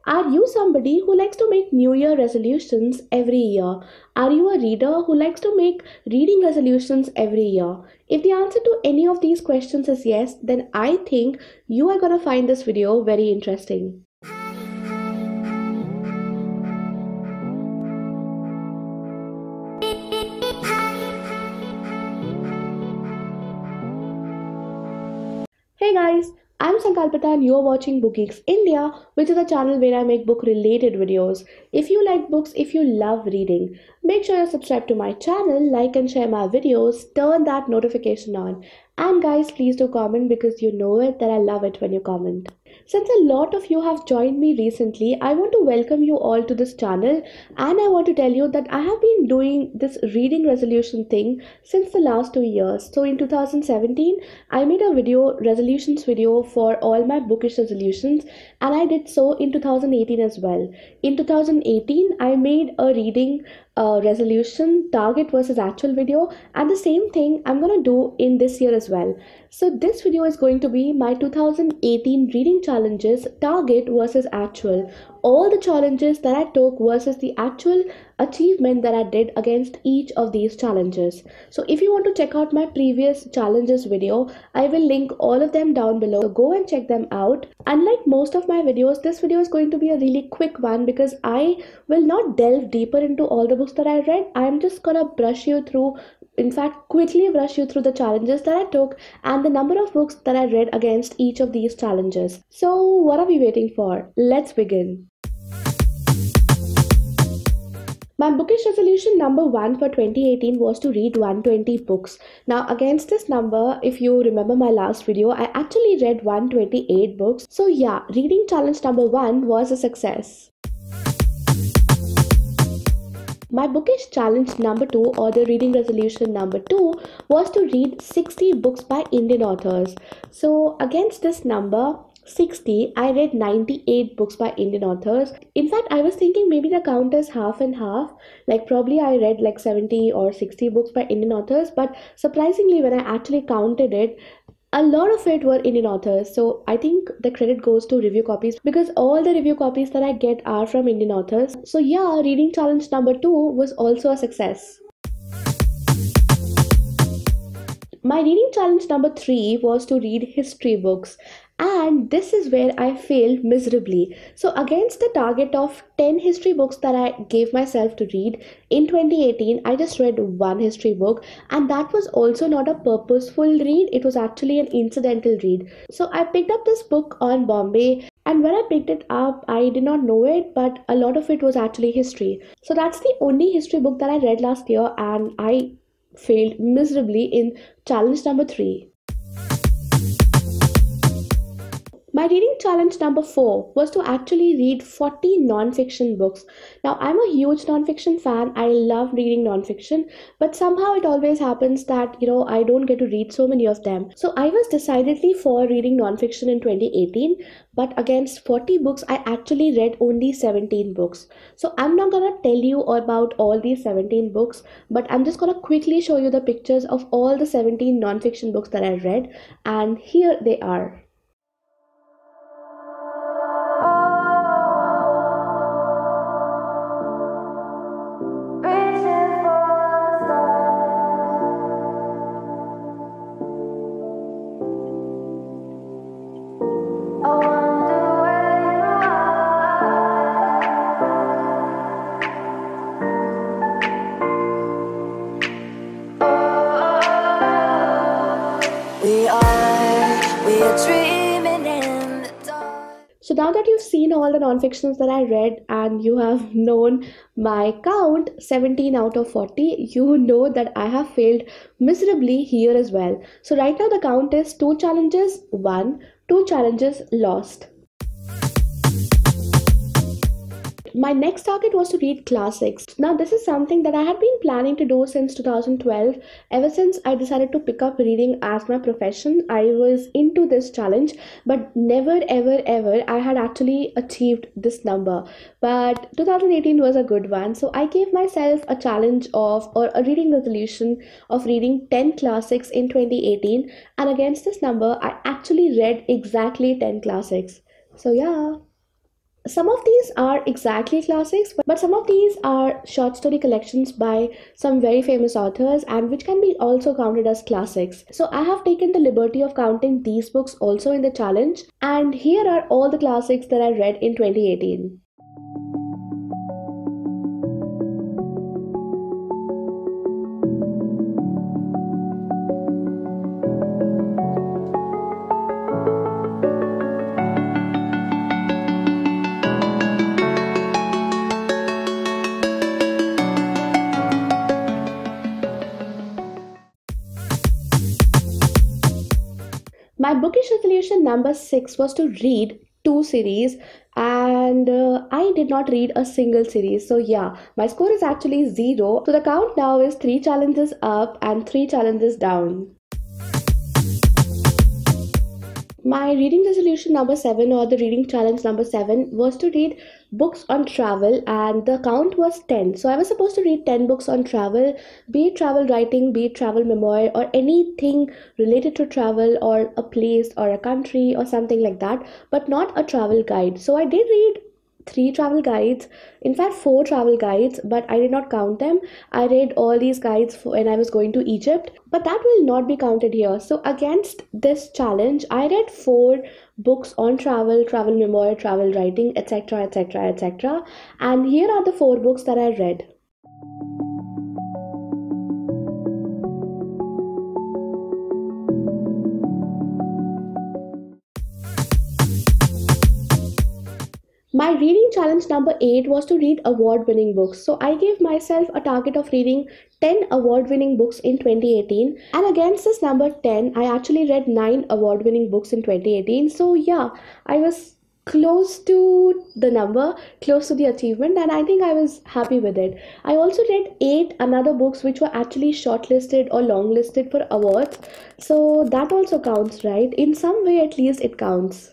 Are you somebody who likes to make New Year resolutions every year? Are you a reader who likes to make reading resolutions every year? If the answer to any of these questions is yes, then I think you are gonna find this video very interesting. Hey guys, I'm Sankalpita and you're watching Book Geeks India, which is a channel where I make book related videos. If you like books, if you love reading, make sure you subscribe to my channel, like and share my videos, turn that notification on. And guys, please do comment because you know it that I love it when you comment. Since a lot of you have joined me recently, I want to welcome you all to this channel and I want to tell you that I have been doing this reading resolution thing since the last 2 years. So in 2017, I made a resolutions video for all my bookish resolutions and I did so in 2018 as well. In 2018, I made a reading resolution target versus actual video, and the same thing I'm gonna do in this year as well. So this video is going to be my 2018 reading challenges target versus actual, all the challenges that I took versus the actual achievement that I did against each of these challenges. So if you want to check out my previous challenges video, I will link all of them down below, so go and check them out. Unlike most of my videos, this video is going to be a really quick one because I will not delve deeper into all the books that I read. I'm just gonna brush you through, in fact quickly brush you through the challenges that I took and the number of books that I read against each of these challenges. So what are we waiting for? Let's begin. My bookish resolution number 1 for 2018 was to read 120 books. Now against this number, if you remember my last video, I actually read 128 books. So yeah, reading challenge number 1 was a success. My bookish challenge number 2, or the reading resolution number 2, was to read 60 books by Indian authors. So against this number 60, I read 98 books by Indian authors. In fact, I was thinking maybe the count is half and half, like probably I read like 70 or 60 books by Indian authors, but surprisingly when I actually counted it, a lot of it were Indian authors. So I think the credit goes to review copies because all the review copies that I get are from Indian authors. So yeah, reading challenge number 2 was also a success. My reading challenge number 3 was to read history books, and this is where I failed miserably. So against the target of 10 history books that I gave myself to read in 2018, I just read one history book, and that was also not a purposeful read, it was actually an incidental read. So I picked up this book on Bombay, and when I picked it up, I did not know it, but a lot of it was actually history. So that's the only history book that I read last year, and I failed miserably in challenge number 3. My reading challenge number 4 was to actually read 40 non-fiction books. Now, I'm a huge non-fiction fan. I love reading non-fiction, but somehow it always happens that, I don't get to read so many of them. So I was decidedly for reading non-fiction in 2018, but against 40 books, I actually read only 17 books. So I'm not gonna tell you about all these 17 books, but I'm just gonna quickly show you the pictures of all the 17 non-fiction books that I read, and here they are. So now that you've seen all the non-fictions that I read and you have known my count 17 out of 40, you know that I have failed miserably here as well. So right now the count is 2 challenges won, 2 challenges lost. My next target was to read classics. Now this is something that I had been planning to do since 2012. Ever since I decided to pick up reading as my profession, I was into this challenge, but never ever I had actually achieved this number. But 2018 was a good one, so I gave myself a challenge of, or a reading resolution of reading 10 classics in 2018, and against this number I actually read exactly 10 classics. So yeah. Some of these are exactly classics, but some of these are short story collections by some very famous authors and which can be also counted as classics. So I have taken the liberty of counting these books also in the challenge, and here are all the classics that I read in 2018. My bookish resolution number 6 was to read two series, and I did not read a single series. So yeah, my score is actually 0. So the count now is 3 challenges up and 3 challenges down. My reading resolution number 7, or the reading challenge number 7, was to read books on travel, and the count was 10. So I was supposed to read 10 books on travel, be it travel writing, be it travel memoir, or anything related to travel or a place or a country or something like that, but not a travel guide. So I did read 3 travel guides, in fact 4 travel guides, but I did not count them. I read all these guides when I was going to Egypt, but that will not be counted here. So against this challenge, I read 4 books on travel, travel memoir, travel writing, etc., etc., etc., and here are the 4 books that I read. My reading challenge number 8 was to read award-winning books. So I gave myself a target of reading 10 award-winning books in 2018, and against this number 10, I actually read 9 award-winning books in 2018. So yeah, I was close to the number, close to the achievement, and I think I was happy with it. I also read 8 another books which were actually shortlisted or longlisted for awards. So that also counts, right? In some way at least it counts.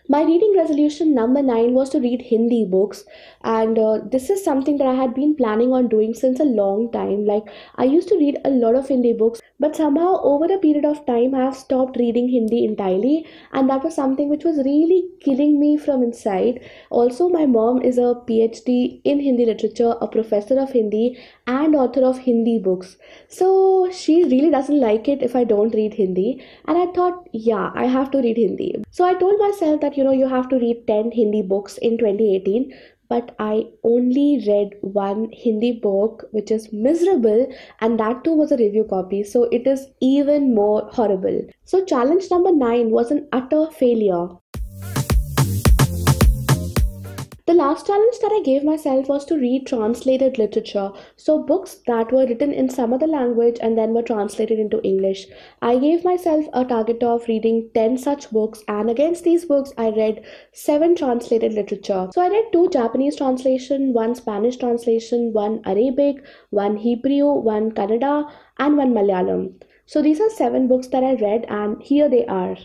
My reading resolution number 9 was to read Hindi books, and this is something that I had been planning on doing since a long time. Like, I used to read a lot of Hindi books, but somehow over a period of time I have stopped reading Hindi entirely, and that was something which was really killing me from inside. Also, my mom is a PhD in Hindi literature, a professor of Hindi, and author of Hindi books. So she really doesn't like it if I don't read Hindi, and I thought, yeah, I have to read Hindi. So I told myself that you have to read 10 Hindi books in 2018, but I only read one Hindi book which is miserable, and that too was a review copy, so it is even more horrible. So challenge number 9 was an utter failure. The last challenge that I gave myself was to read translated literature, so books that were written in some other language and then were translated into English. I gave myself a target of reading 10 such books, and against these books I read 7 translated literature. So I read 2 Japanese translation, 1 Spanish translation, 1 Arabic, 1 Hebrew, 1 Kannada, and 1 Malayalam. So these are 7 books that I read, and here they are.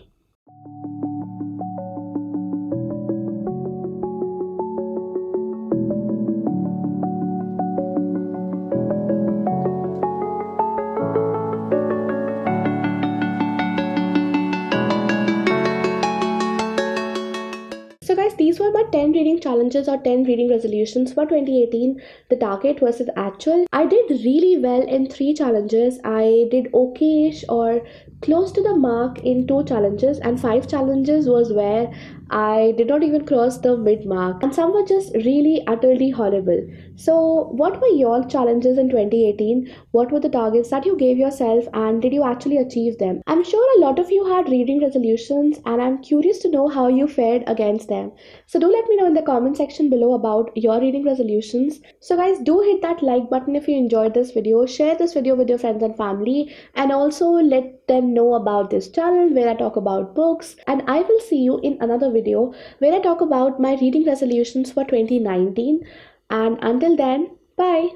So guys, these were my 10 reading challenges or 10 reading resolutions for 2018, the target versus actual. I did really well in 3 challenges. I did okay-ish or close to the mark in 2 challenges, and 5 challenges was where I did not even cross the mid mark, and some were just really utterly horrible. So what were your challenges in 2018? What were the targets that you gave yourself, and did you actually achieve them? I'm sure a lot of you had reading resolutions, and I'm curious to know how you fared against them. So do let me know in the comment section below about your reading resolutions. So guys, do hit that like button if you enjoyed this video, share this video with your friends and family, and also let them know about this channel where I talk about books. And I will see you in another video where I talk about my reading resolutions for 2019. And until then, bye.